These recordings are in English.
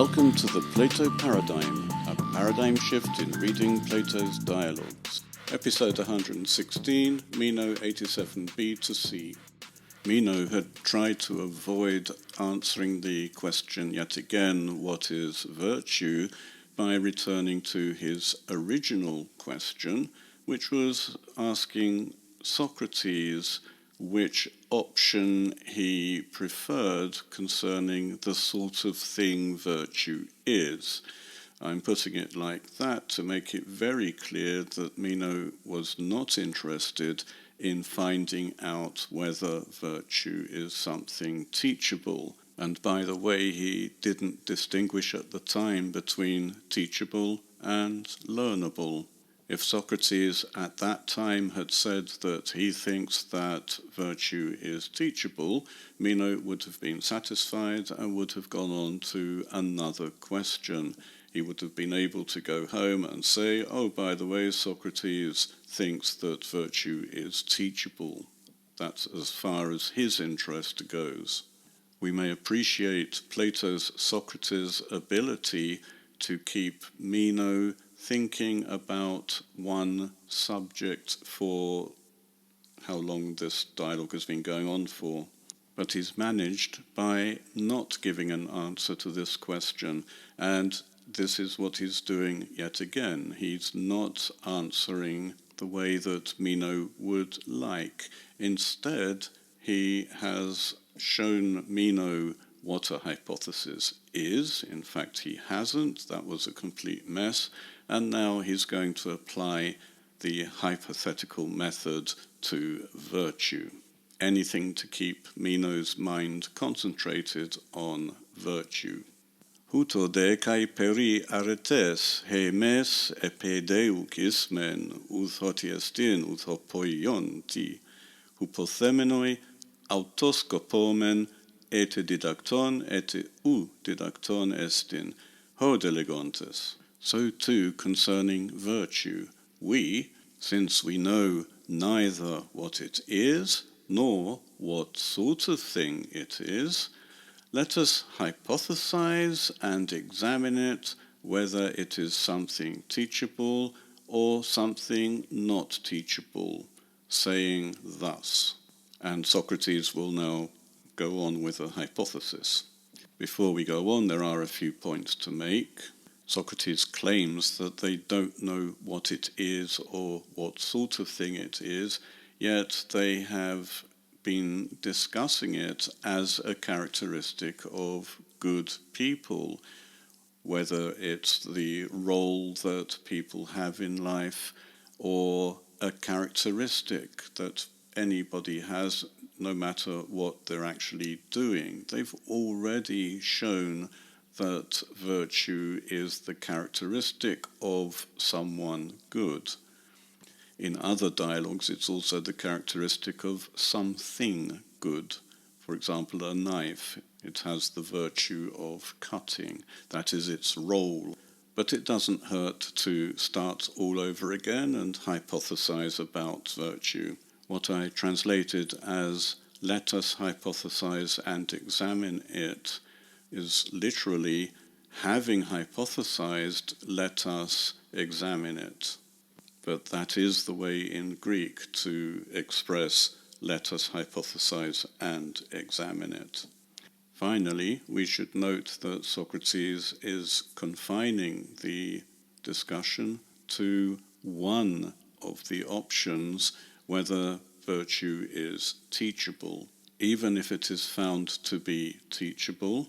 Welcome to the Plato Paradigm, a paradigm shift in reading Plato's dialogues. Episode 116, Meno 87b to c. Meno had tried to avoid answering the question yet again, what is virtue, by returning to his original question, which was asking Socrates which option he preferred concerning the sort of thing virtue is. I'm putting it like that to make it very clear that Meno was not interested in finding out whether virtue is something teachable. And by the way, he didn't distinguish at the time between teachable and learnable. If Socrates at that time had said that he thinks that virtue is teachable, Meno would have been satisfied and would have gone on to another question. He would have been able to go home and say, oh, by the way, Socrates thinks that virtue is teachable. That's as far as his interest goes. We may appreciate Plato's Socrates' ability to keep Meno thinking about one subject for how long this dialogue has been going on for. But he's managed by not giving an answer to this question, and this is what he's doing yet again. He's not answering the way that Meno would like. Instead, he has shown Meno what a hypothesis is. In fact, he hasn't. That was a complete mess. And now he's going to apply the hypothetical method to virtue. Anything to keep Meno's mind concentrated on virtue. Huto de kai peri aretes he mes epideucis men uthotiestin uthopoionti hupothemenoi autoskopomen et didacton et u didacton estin ho delegontes. So too concerning virtue, we, since we know neither what it is nor what sort of thing it is, let us hypothesize and examine it whether it is something teachable or something not teachable, saying thus. And Socrates will now go on with a hypothesis. Before we go on, there are a few points to make. Socrates claims that they don't know what it is or what sort of thing it is, yet they have been discussing it as a characteristic of good people, whether it's the role that people have in life or a characteristic that anybody has, no matter what they're actually doing. They've already shown that virtue is the characteristic of someone good. In other dialogues, it's also the characteristic of something good. For example, a knife, it has the virtue of cutting. That is its role. But it doesn't hurt to start all over again and hypothesize about virtue. What I translated as let us hypothesize and examine it is literally, having hypothesized, let us examine it. But that is the way in Greek to express let us hypothesize and examine it. Finally, we should note that Socrates is confining the discussion to one of the options, whether virtue is teachable. Even if it is found to be teachable,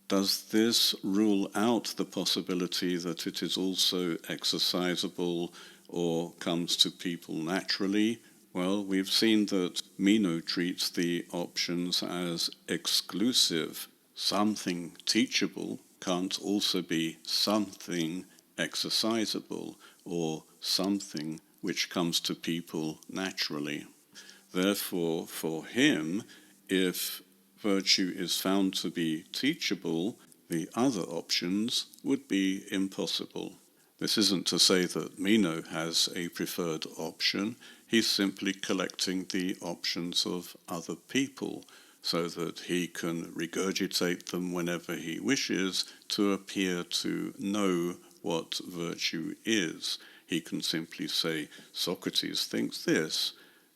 does this rule out the possibility that it is also exercisable or comes to people naturally? Well, we've seen that Meno treats the options as exclusive. Something teachable can't also be something exercisable or something which comes to people naturally. Therefore, for him, if virtue is found to be teachable, the other options would be impossible. This isn't to say that Meno has a preferred option. He's simply collecting the options of other people so that he can regurgitate them whenever he wishes to appear to know what virtue is. He can simply say, Socrates thinks this,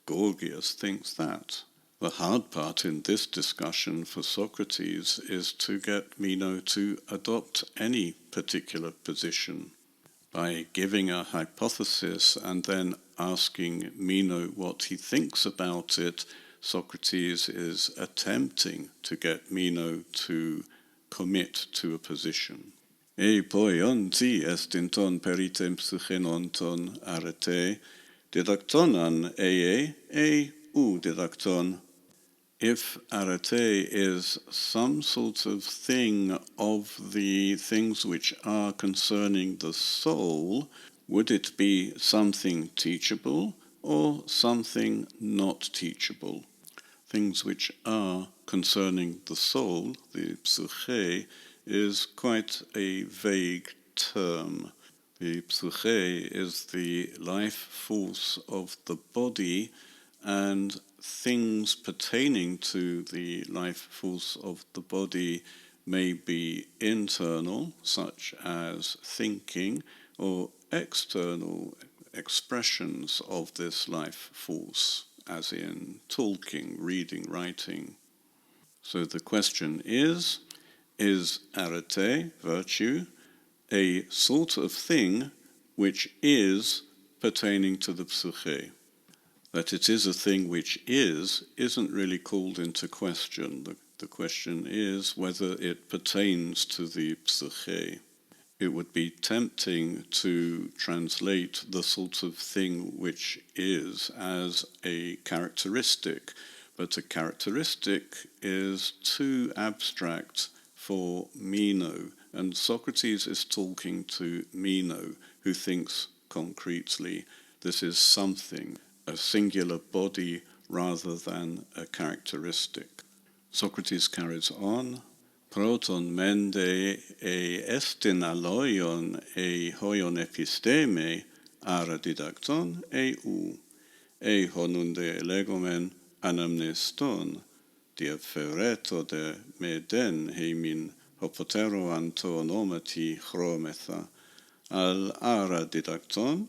Gorgias thinks that. The hard part in this discussion for Socrates is to get Meno to adopt any particular position. By giving a hypothesis and then asking Meno what he thinks about it, Socrates is attempting to get Meno to commit to a position. E poi onti estinton peritem psychenonton arete, didactonan e u didacton. If arete is some sort of thing of the things which are concerning the soul, would it be something teachable or something not teachable? Things which are concerning the soul, the psyche, is quite a vague term. The psyche is the life force of the body, and things pertaining to the life force of the body may be internal, such as thinking, or external expressions of this life force, as in talking, reading, writing. So the question is arete, virtue, a sort of thing which is pertaining to the psyche? That it is a thing which isn't really called into question. The question is whether it pertains to the psyche. It would be tempting to translate the sort of thing which is as a characteristic, but a characteristic is too abstract for Meno, and Socrates is talking to Meno, who thinks concretely. This is something, a singular body rather than a characteristic. Socrates carries on. Proton mende estin aloion hoion episteme ara didacton u honunde legomen anamneston diafereto de meden heimin hopotero antonomati chrometha al ara didacton.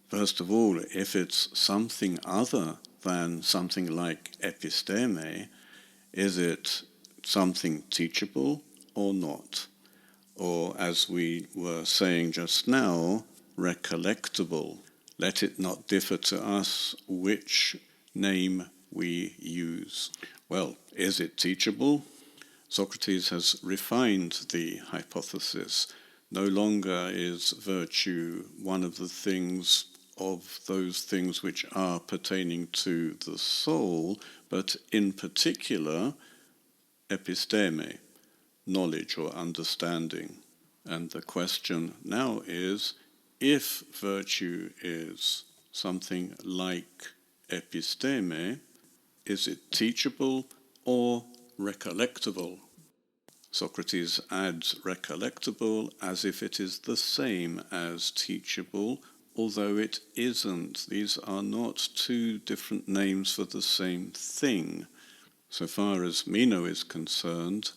First of all, if it's something other than something like episteme, is it something teachable or not? Or, as we were saying just now, recollectable. Let it not differ to us which name we use. Well, is it teachable? Socrates has refined the hypothesis. No longer is virtue one of the things of those things which are pertaining to the soul, but in particular, episteme, knowledge or understanding. And the question now is, if virtue is something like episteme, is it teachable or recollectable? Socrates adds recollectable as if it is the same as teachable, although it isn't. These are not two different names for the same thing. So far as Meno is concerned,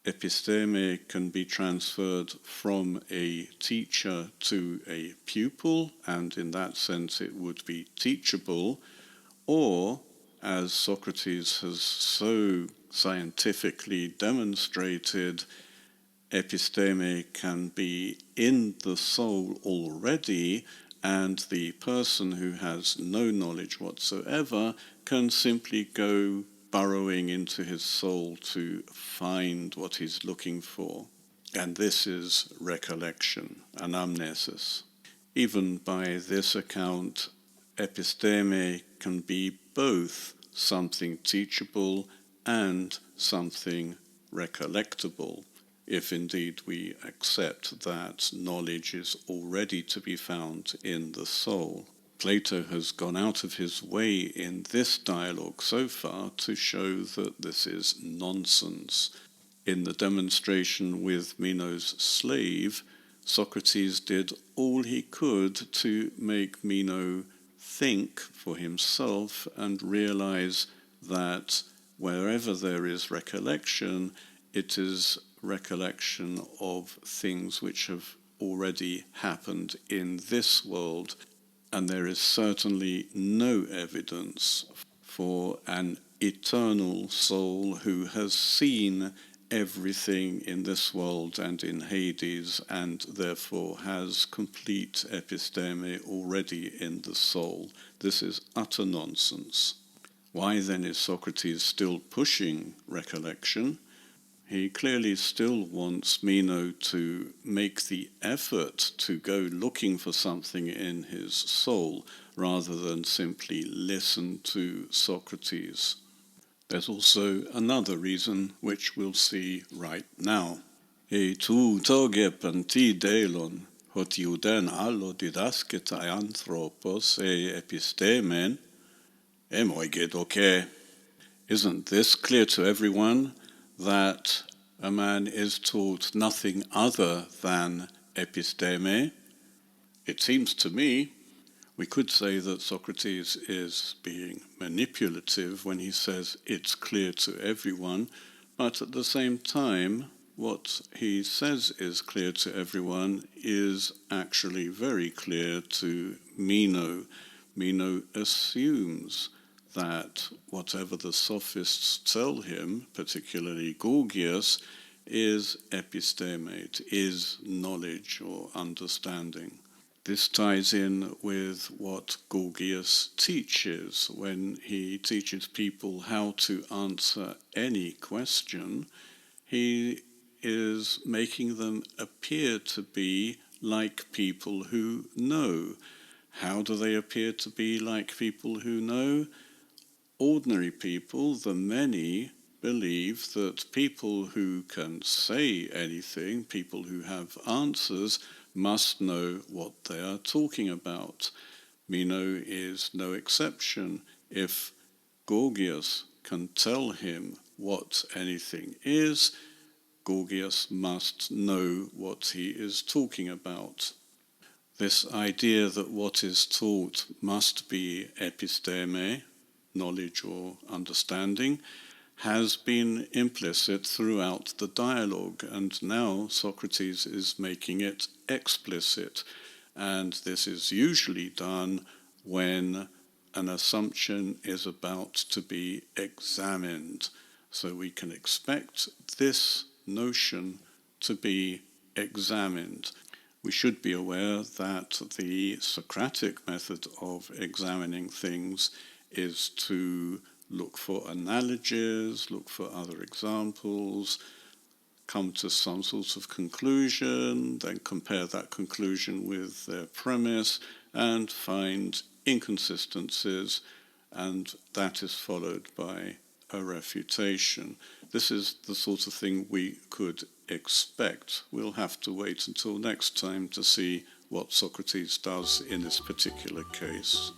episteme can be transferred from a teacher to a pupil, and in that sense it would be teachable, or, as Socrates has so scientifically demonstrated, episteme can be in the soul already, and the person who has no knowledge whatsoever can simply go burrowing into his soul to find what he's looking for. And this is recollection, anamnesis. Even by this account, episteme can be both something teachable and something recollectable, if indeed we accept that knowledge is already to be found in the soul. Plato has gone out of his way in this dialogue so far to show that this is nonsense. In the demonstration with Meno's slave, Socrates did all he could to make Meno think for himself and realize that wherever there is recollection, it is recollection of things which have already happened in this world, and there is certainly no evidence for an eternal soul who has seen everything in this world and in Hades, and therefore has complete episteme already in the soul. This is utter nonsense. Why then is Socrates still pushing recollection? He clearly still wants Meno to make the effort to go looking for something in his soul rather than simply listen to Socrates. There's also another reason which we'll see right now. E tu togepan ti delon, hot iuden allo didasketa anthropos e epistemen, emoigedoke. Isn't this clear to everyone, that a man is taught nothing other than episteme? It seems to me we could say that Socrates is being manipulative when he says it's clear to everyone, but at the same time, what he says is clear to everyone is actually very clear to Meno. Meno assumes that whatever the sophists tell him, particularly Gorgias, is epistemate, is knowledge or understanding. This ties in with what Gorgias teaches when he teaches people how to answer any question. He is making them appear to be like people who know. How do they appear to be like people who know? Ordinary people, the many, believe that people who can say anything, people who have answers, must know what they are talking about. Meno is no exception. If Gorgias can tell him what anything is, Gorgias must know what he is talking about. This idea that what is taught must be episteme, knowledge or understanding, has been implicit throughout the dialogue, and now Socrates is making it explicit. And this is usually done when an assumption is about to be examined. So we can expect this notion to be examined. We should be aware that the Socratic method of examining things is to look for analogies, look for other examples, come to some sort of conclusion, then compare that conclusion with their premise and find inconsistencies, and that is followed by a refutation. This is the sort of thing we could expect. We'll have to wait until next time to see what Socrates does in this particular case.